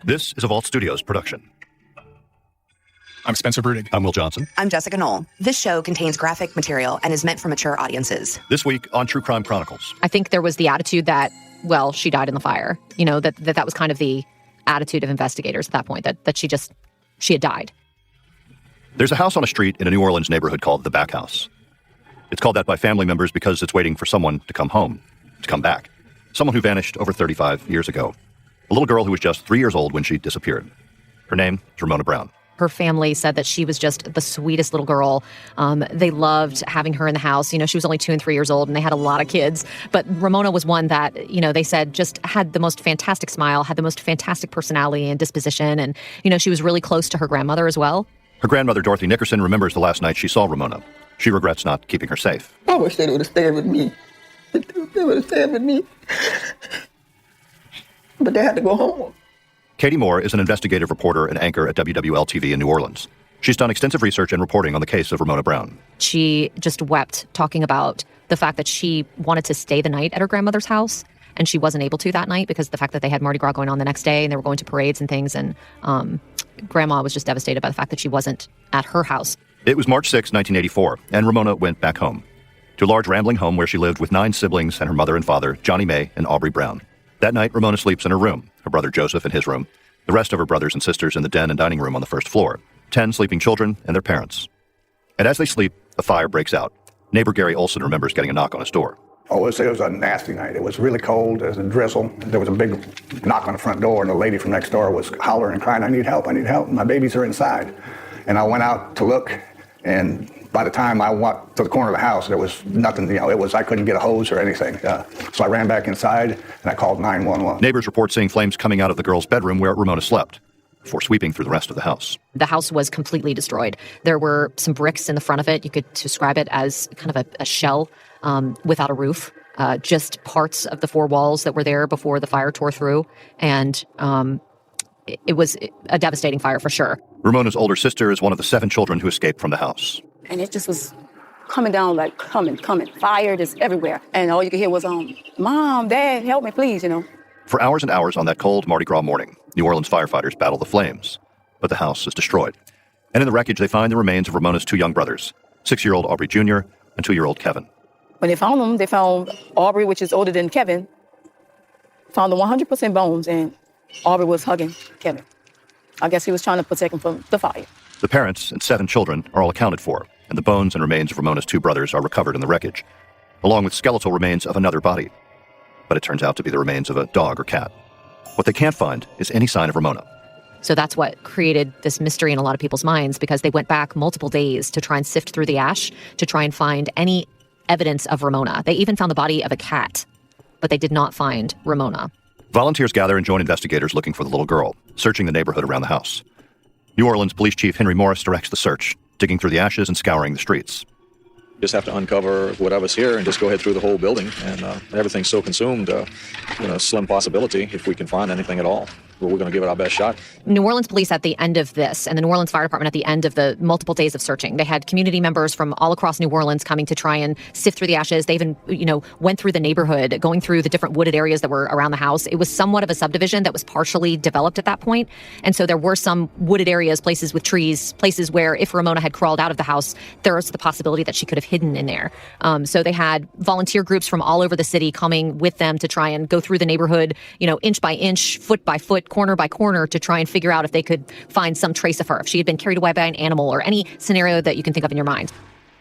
This is a Vault Studios production. I'm Spencer Brudig. I'm Will Johnson. I'm Jessica Knoll. This show contains graphic material and is meant for mature audiences. This week on True Crime Chronicles. I think there was the attitude that, well, she died in the fire. You know, that was kind of the attitude of investigators at that point, that she had died. There's a house on a street in a New Orleans neighborhood called the Back House. It's called that by family members because it's waiting for someone to come home, to come back. Someone who vanished over 35 years ago. A little girl who was just 3 years old when she disappeared. Her name is Ramona Brown. Her family said that she was just the sweetest little girl. They loved having her in the house. You know, she was only 2 and 3 years old, and they had a lot of kids. But Ramona was one that, you know, they said just had the most fantastic smile, had the most fantastic personality and disposition. And, you know, she was really close to her grandmother as well. Her grandmother, Dorothy Nickerson, remembers the last night she saw Ramona. She regrets not keeping her safe. I wish they would have stayed with me. They would have stayed with me. But they had to go home. Katie Moore is an investigative reporter and anchor at WWL-TV in New Orleans. She's done extensive research and reporting on the case of Ramona Brown. She just wept talking about the fact that she wanted to stay the night at her grandmother's house, and she wasn't able to that night because of the fact that they had Mardi Gras going on the next day, and they were going to parades and things, and Grandma was just devastated by the fact that she wasn't at her house. It was March 6, 1984, and Ramona went back home. To a large rambling home where she lived with 9 siblings and her mother and father, Johnny May and Aubrey Brown. That night, Ramona sleeps in her room, her brother Joseph in his room, the rest of her brothers and sisters in the den and dining room on the first floor, 10 sleeping children and their parents. And as they sleep, a fire breaks out. Neighbor Gary Olson remembers getting a knock on his door. Oh, it was a nasty night. It was really cold. There was a drizzle. There was a big knock on the front door, and the lady from next door was hollering and crying, I need help, my babies are inside. And I went out to look, and by the time I went to the corner of the house, there was nothing, I couldn't get a hose or anything. So I ran back inside, and I called 911. Neighbors report seeing flames coming out of the girl's bedroom where Ramona slept, before sweeping through the rest of the house. The house was completely destroyed. There were some bricks in the front of it. You could describe it as kind of a shell without a roof. Just parts of the 4 walls that were there before the fire tore through. And it was a devastating fire for sure. Ramona's older sister is one of the 7 children who escaped from the house. And it just was coming down like coming. Fire just everywhere. And all you could hear was, Mom, Dad, help me, please, For hours and hours on that cold Mardi Gras morning, New Orleans firefighters battle the flames. But the house is destroyed. And in the wreckage, they find the remains of Ramona's 2 young brothers, 6-year-old Aubrey Jr. and 2-year-old Kevin. When they found them, they found Aubrey, which is older than Kevin, found the 100% bones, and Aubrey was hugging Kevin. I guess he was trying to protect him from the fire. The parents and 7 children are all accounted for, and the bones and remains of Ramona's 2 brothers are recovered in the wreckage, along with skeletal remains of another body. But it turns out to be the remains of a dog or cat. What they can't find is any sign of Ramona. So that's what created this mystery in a lot of people's minds, because they went back multiple days to try and sift through the ash to try and find any evidence of Ramona. They even found the body of a cat, but they did not find Ramona. Volunteers gather and join investigators looking for the little girl, searching the neighborhood around the house. New Orleans Police Chief Henry Morris directs the search, digging through the ashes and scouring the streets. Just have to uncover whatever's here and just go ahead through the whole building. And everything's so consumed, slim possibility if we can find anything at all. But we're going to give it our best shot. New Orleans police at the end of this, and the New Orleans Fire Department at the end of the multiple days of searching, they had community members from all across New Orleans coming to try and sift through the ashes. They even, went through the neighborhood, going through the different wooded areas that were around the house. It was somewhat of a subdivision that was partially developed at that point. And so there were some wooded areas, places with trees, places where if Ramona had crawled out of the house, there was the possibility that she could have hidden in there. So they had volunteer groups from all over the city coming with them to try and go through the neighborhood, inch by inch, foot by foot, corner by corner to try and figure out if they could find some trace of her, if she had been carried away by an animal or any scenario that you can think of in your mind.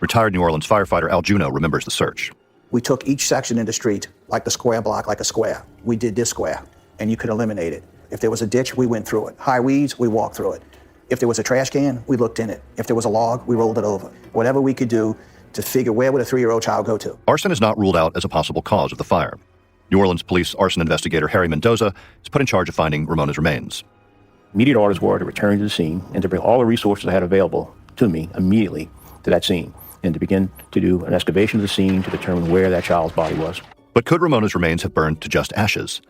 Retired New Orleans firefighter Al Juno remembers the search. We took each section in the street, like the square block, like a square. We did this square, and you could eliminate it. If there was a ditch, we went through it. High weeds, we walked through it. If there was a trash can, we looked in it. If there was a log, we rolled it over. Whatever we could do to figure where would a 3-year-old child go to. Arson is not ruled out as a possible cause of the fire. New Orleans police arson investigator Harry Mendoza is put in charge of finding Ramona's remains. Immediate orders were to return to the scene and to bring all the resources I had available to me immediately to that scene and to begin to do an excavation of the scene to determine where that child's body was. But could Ramona's remains have burned to just ashes?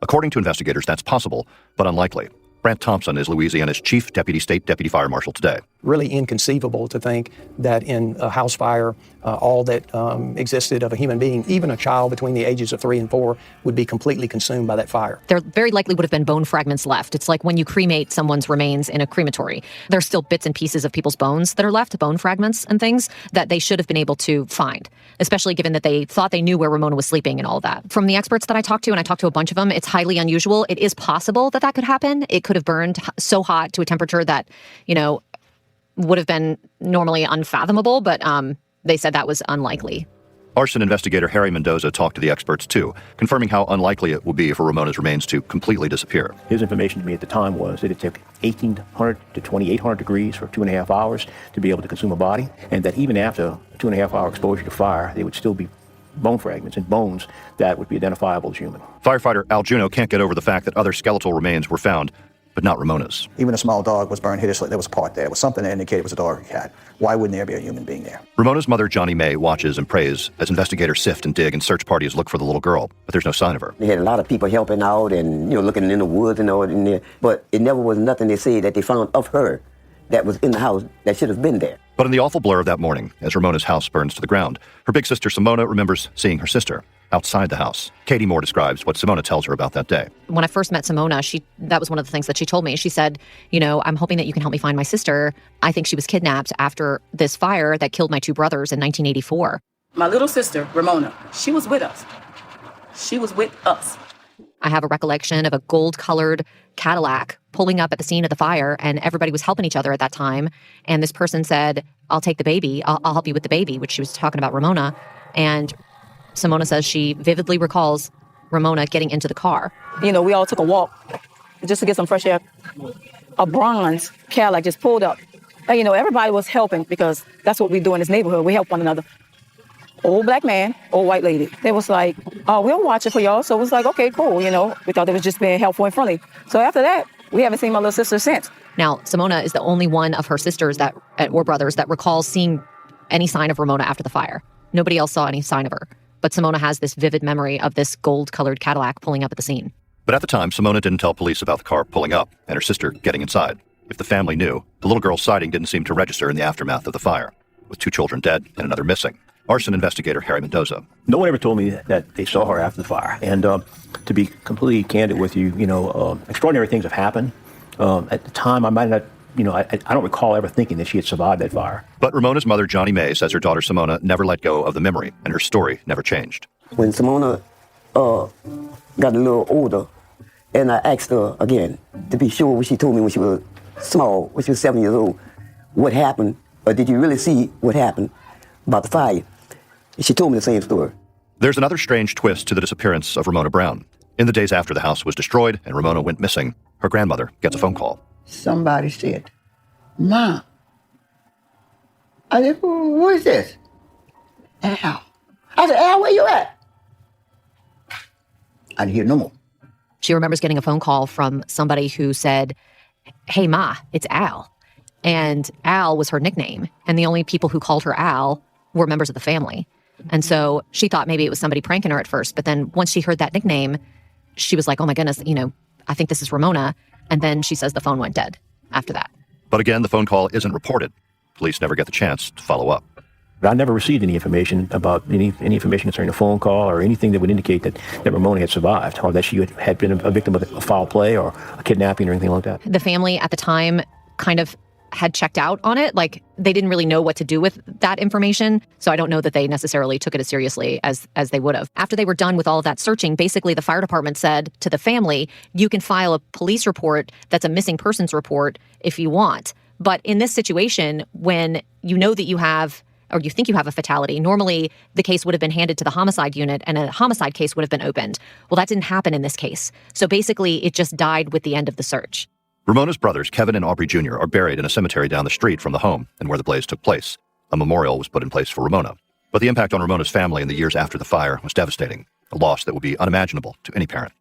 According to investigators, that's possible, but unlikely. Brant Thompson is Louisiana's chief deputy state deputy fire marshal today. really inconceivable to think that in a house fire, all that existed of a human being, even a child between the ages of 3 and 4, would be completely consumed by that fire. There very likely would have been bone fragments left. It's like when you cremate someone's remains in a crematory. There's still bits and pieces of people's bones that are left, bone fragments and things that they should have been able to find, especially given that they thought they knew where Ramona was sleeping and all of that. From the experts that I talked to, and I talked to a bunch of them, it's highly unusual. It is possible that that could happen. It could have burned so hot to a temperature that, would have been normally unfathomable, but they said that was unlikely. Arson investigator Harry Mendoza talked to the experts too, confirming how unlikely it would be for Ramona's remains to completely disappear. His information to me at the time was that it took 1,800 to 2,800 degrees for 2.5 hours to be able to consume a body, and that even after a 2.5-hour exposure to fire, there would still be bone fragments and bones that would be identifiable as human. Firefighter Al Juno can't get over the fact that other skeletal remains were found, but not Ramona's. Even a small dog was burned hideously. There was a part there. It was something that indicated it was a dog or a cat. Why wouldn't there be a human being there? Ramona's mother, Johnny May, watches and prays as investigators sift and dig and search parties look for the little girl, but there's no sign of her. They had a lot of people helping out and, looking in the woods and all in there, but it never was nothing they said that they found of her that was in the house that should have been there. But in the awful blur of that morning, as Ramona's house burns to the ground, her big sister Simona remembers seeing her sister outside the house. Katie Moore describes what Simona tells her about that day. When I first met Simona, that was one of the things that she told me. She said, I'm hoping that you can help me find my sister. I think she was kidnapped after this fire that killed my 2 brothers in 1984. My little sister, Ramona, she was with us. She was with us. I have a recollection of a gold-colored Cadillac pulling up at the scene of the fire, and everybody was helping each other at that time. And this person said, I'll take the baby. I'll help you with the baby, which she was talking about Ramona. And Simona says she vividly recalls Ramona getting into the car. We all took a walk just to get some fresh air. A bronze Cadillac just pulled up. And, everybody was helping because that's what we do in this neighborhood. We help one another. Old black man, old white lady. They was like, oh, we'll watch it for y'all. So it was like, okay, cool. We thought it was just being helpful and friendly. So after that, we haven't seen my little sister since. Now, Simona is the only one of her sisters or brothers that recalls seeing any sign of Ramona after the fire. Nobody else saw any sign of her. But Simona has this vivid memory of this gold-colored Cadillac pulling up at the scene. But at the time, Simona didn't tell police about the car pulling up and her sister getting inside. If the family knew, the little girl's sighting didn't seem to register in the aftermath of the fire, with 2 children dead and another missing. Arson investigator Harry Mendoza. No one ever told me that they saw her after the fire. And to be completely candid with you, extraordinary things have happened. At the time, I might not, I don't recall ever thinking that she had survived that fire. But Ramona's mother, Johnny May, says her daughter Simona never let go of the memory, and her story never changed. When Simona got a little older, and I asked her again to be sure what she told me when she was small, when she was 7 years old, what happened, or did you really see what happened about the fire? She told me the same story. There's another strange twist to the disappearance of Ramona Brown. In the days after the house was destroyed and Ramona went missing, her grandmother gets a phone call. Somebody said, Mom. I said, who is this? Al. I said, Al, where you at? I didn't hear no more. She remembers getting a phone call from somebody who said, hey, Ma, it's Al. And Al was her nickname. And the only people who called her Al were members of the family. And so she thought maybe it was somebody pranking her at first. But then once she heard that nickname, she was like, oh my goodness, I think this is Ramona. And then she says the phone went dead after that. But again, the phone call isn't reported. Police never get the chance to follow up. But I never received any information about any information concerning a phone call or anything that would indicate that Ramona had survived or that she had been a victim of a foul play or a kidnapping or anything like that. The family at the time kind of had checked out on it. Like, they didn't really know what to do with that information. So I don't know that they necessarily took it as seriously as they would have. After they were done with all of that searching, basically the fire department said to the family, you can file a police report that's a missing persons report if you want. But in this situation, when you know that you have, or you think you have a fatality, normally the case would have been handed to the homicide unit and a homicide case would have been opened. Well, that didn't happen in this case. So basically, it just died with the end of the search. Ramona's brothers, Kevin and Aubrey Jr., are buried in a cemetery down the street from the home and where the blaze took place. A memorial was put in place for Ramona. But the impact on Ramona's family in the years after the fire was devastating, a loss that would be unimaginable to any parent.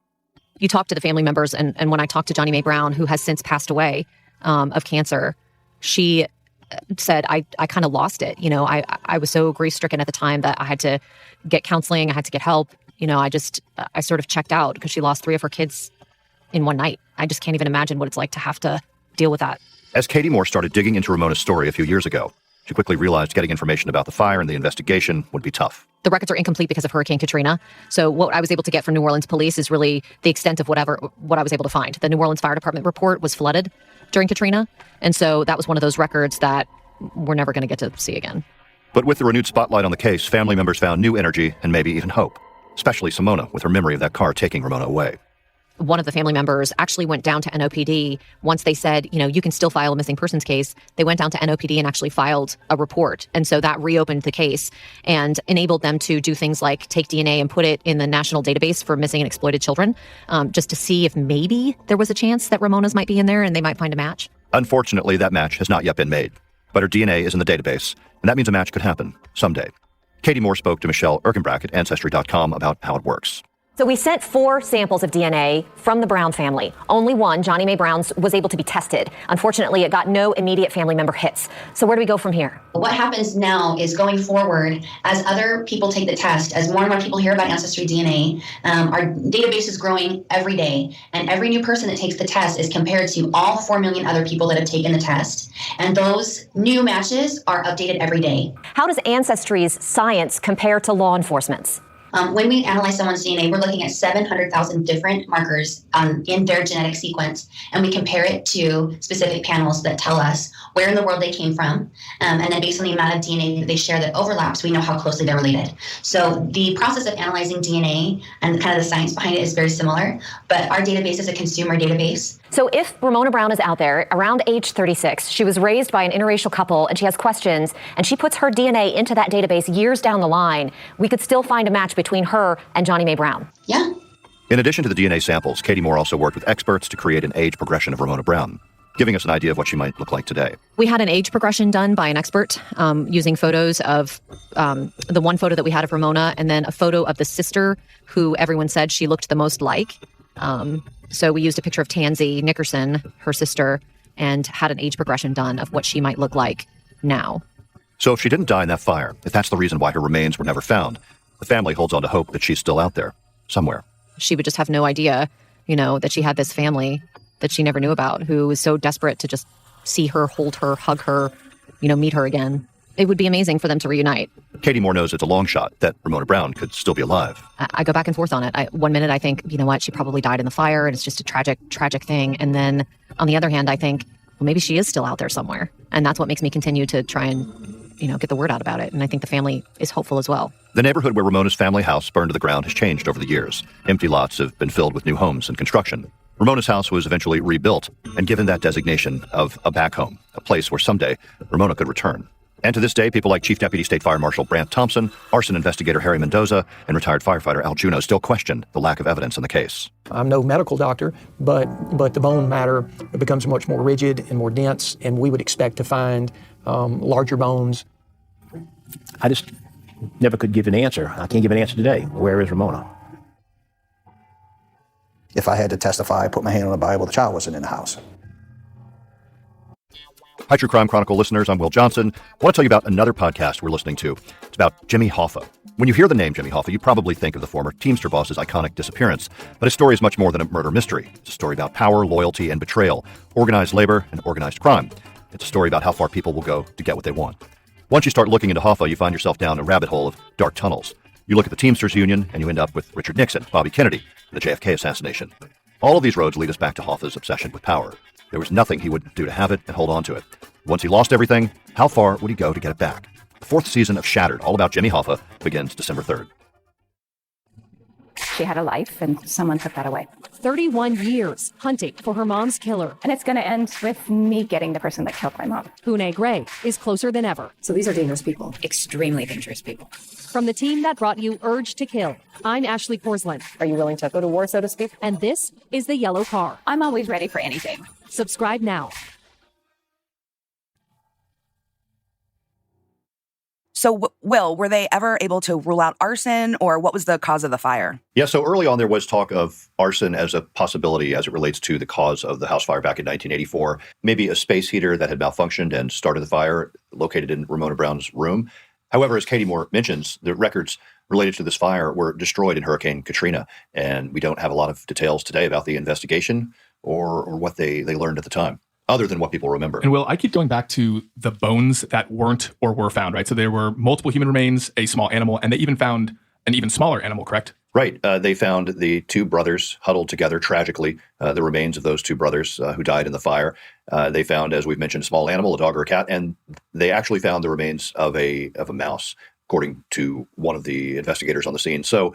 You talk to the family members, and when I talked to Johnny May Brown, who has since passed away of cancer, she said, I kind of lost it. I was so grief-stricken at the time that I had to get counseling, I had to get help. I sort of checked out because she lost 3 of her kids in one night. I just can't even imagine what it's like to have to deal with that. As Katie Moore started digging into Ramona's story a few years ago, she quickly realized getting information about the fire and the investigation would be tough. The records are incomplete because of Hurricane Katrina. So what I was able to get from New Orleans police is really the extent of what I was able to find. The New Orleans Fire Department report was flooded during Katrina. And so that was one of those records that we're never going to get to see again. But with the renewed spotlight on the case, family members found new energy and maybe even hope, especially Simona with her memory of that car taking Ramona away. One of the family members actually went down to NOPD once they said, you can still file a missing persons case. They went down to NOPD and actually filed a report. And so that reopened the case and enabled them to do things like take DNA and put it in the national database for missing and exploited children, just to see if maybe there was a chance that Ramona's might be in there and they might find a match. Unfortunately, that match has not yet been made, but her DNA is in the database, and that means a match could happen someday. Katie Moore spoke to Michelle Erkenbrack at Ancestry.com about how it works. So we sent 4 samples of DNA from the Brown family. Only one, Johnny Mae Brown's, was able to be tested. Unfortunately, it got no immediate family member hits. So where do we go from here? What happens now is going forward, as other people take the test, as more and more people hear about Ancestry DNA, our database is growing every day. And every new person that takes the test is compared to all 4 million other people that have taken the test. And those new matches are updated every day. How does Ancestry's science compare to law enforcement's? When we analyze someone's DNA, we're looking at 700,000 different markers in their genetic sequence, and we compare it to specific panels that tell us where in the world they came from, and then based on the amount of DNA that they share that overlaps, we know how closely they're related. So the process of analyzing DNA and kind of the science behind it is very similar, but our database is a consumer database. So if Ramona Brown is out there around age 36, she was raised by an interracial couple and she has questions and she puts her DNA into that database years down the line, we could still find a match between her and Johnny Mae Brown. Yeah. In addition to the DNA samples, Katie Moore also worked with experts to create an age progression of Ramona Brown, giving us an idea of what she might look like today. We had an age progression done by an expert using photos of the one photo that we had of Ramona and then a photo of the sister who everyone said she looked the most like. So we used a picture of Tansy Nickerson, her sister, and had an age progression done of what she might look like now. So if she didn't die in that fire, if that's the reason why her remains were never found, the family holds on to hope that she's still out there, somewhere. She would just have no idea, that she had this family that she never knew about who was so desperate to just see her, hold her, hug her, meet her again. It would be amazing for them to reunite. Katie Moore knows it's a long shot that Ramona Brown could still be alive. I go back and forth on it. One minute I think, she probably died in the fire and it's just a tragic, tragic thing. And then on the other hand, I think, well, maybe she is still out there somewhere. And that's what makes me continue to try and, get the word out about it. And I think the family is hopeful as well. The neighborhood where Ramona's family house burned to the ground has changed over the years. Empty lots have been filled with new homes and construction. Ramona's house was eventually rebuilt and given that designation of a back home, a place where someday Ramona could return. And to this day, people like Chief Deputy State Fire Marshal Brant Thompson, arson investigator Harry Mendoza, and retired firefighter Al Juno still question the lack of evidence in the case. I'm no medical doctor, but the bone matter becomes much more rigid and more dense, and we would expect to find larger bones. I just never could give an answer. I can't give an answer today. Where is Ramona? If I had to testify, I put my hand on the Bible, the child wasn't in the house. Hi, True Crime Chronicle listeners. I'm Will Johnson. I want to tell you about another podcast we're listening to. It's about Jimmy Hoffa. When you hear the name Jimmy Hoffa, you probably think of the former Teamster boss's iconic disappearance. But his story is much more than a murder mystery. It's a story about power, loyalty, and betrayal, organized labor, and organized crime. It's a story about how far people will go to get what they want. Once you start looking into Hoffa, you find yourself down a rabbit hole of dark tunnels. You look at the Teamsters Union, and you end up with Richard Nixon, Bobby Kennedy, and the JFK assassination. All of these roads lead us back to Hoffa's obsession with power. There was nothing he wouldn't do to have it and hold on to it. Once he lost everything, how far would he go to get it back? The 4th season of Shattered, all about Jimmy Hoffa, begins December 3rd. She had a life, and someone took that away. 31 years hunting for her mom's killer. And it's going to end with me getting the person that killed my mom. Hune Gray is closer than ever. So these are dangerous people. Extremely dangerous people. From the team that brought you Urge to Kill, I'm Ashley Korsland. Are you willing to go to war, so to speak? And this is The Yellow Car. I'm always ready for anything. Subscribe now. So, Will, were they ever able to rule out arson, or what was the cause of the fire? Yeah, so early on there was talk of arson as a possibility as it relates to the cause of the house fire back in 1984. Maybe a space heater that had malfunctioned and started the fire located in Ramona Brown's room. However, as Katie Moore mentions, the records related to this fire were destroyed in Hurricane Katrina, and we don't have a lot of details today about the investigation or what they learned at the time. other than what people remember. And Will, I keep going back to the bones that weren't or were found, right? So there were multiple human remains, a small animal, and they even found an even smaller animal, correct? Right. They found the two brothers huddled together tragically, the remains of those two brothers who died in the fire. They found, as we've mentioned, a small animal, a dog or a cat, and they actually found the remains of a mouse, according to one of the investigators on the scene. So,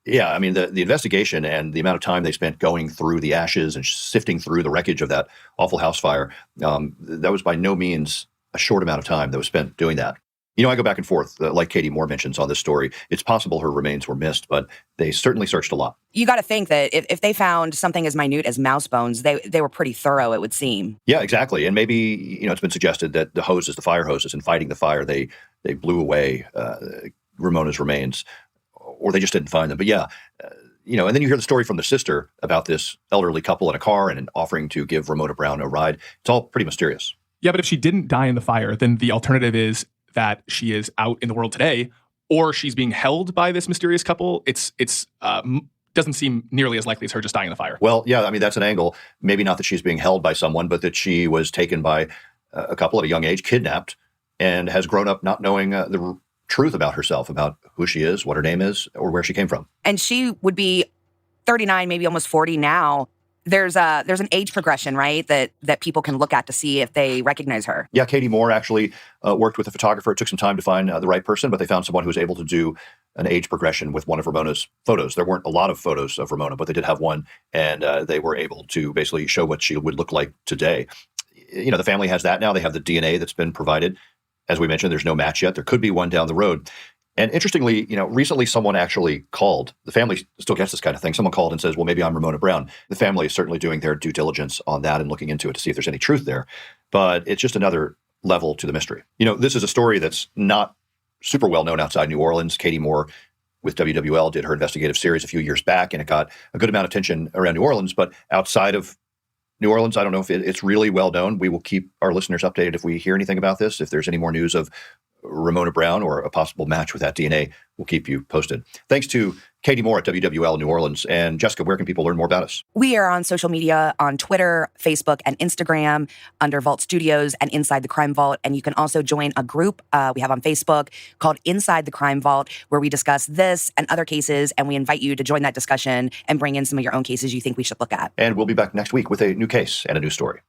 yeah, I mean, the investigation and the amount of time they spent going through the ashes and sifting through the wreckage of that awful house fire, that was by no means a short amount of time that was spent doing that. You know, I go back and forth, like Katie Moore mentions on this story. It's possible her remains were missed, but they certainly searched a lot. You got to think that if they found something as minute as mouse bones, they were pretty thorough, it would seem. Yeah, exactly. And maybe, it's been suggested that the fire hoses, in fighting the fire, they blew away Ramona's remains, or they just didn't find them. But yeah, and then you hear the story from the sister about this elderly couple in a car and offering to give Ramona Brown a ride. It's all pretty mysterious. Yeah, but if she didn't die in the fire, then the alternative is that she is out in the world today, or she's being held by this mysterious couple. It's doesn't seem nearly as likely as her just dying in the fire. Well, yeah, I mean, that's an angle. Maybe not that she's being held by someone, but that she was taken by a couple at a young age, kidnapped, and has grown up not knowing the truth about herself, about who she is, what her name is, or where she came from. And she would be 39, maybe almost 40 now. There's an age progression, right, that people can look at to see if they recognize her. Yeah, Katie Moore actually worked with a photographer. It took some time to find the right person, but they found someone who was able to do an age progression with one of Ramona's photos. There weren't a lot of photos of Ramona, but they did have one, and they were able to basically show what she would look like today. The family has that now. They have the DNA that's been provided. As we mentioned, there's no match yet. There could be one down the road. And interestingly, recently someone actually called. The family still gets this kind of thing. Someone called and says, well, maybe I'm Ramona Brown. The family is certainly doing their due diligence on that and looking into it to see if there's any truth there. But it's just another level to the mystery. This is a story that's not super well known outside New Orleans. Katie Moore with WWL did her investigative series a few years back, and it got a good amount of attention around New Orleans. But outside of New Orleans, I don't know if it's really well known. We will keep our listeners updated if we hear anything about this. If there's any more news of Ramona Brown or a possible match with that DNA, we'll keep you posted. Thanks to Katie Moore at WWL New Orleans. And Jessica, where can people learn more about us? We are on social media, on Twitter, Facebook, and Instagram under Vault Studios and Inside the Crime Vault. And you can also join a group we have on Facebook called Inside the Crime Vault, where we discuss this and other cases. And we invite you to join that discussion and bring in some of your own cases you think we should look at. And we'll be back next week with a new case and a new story.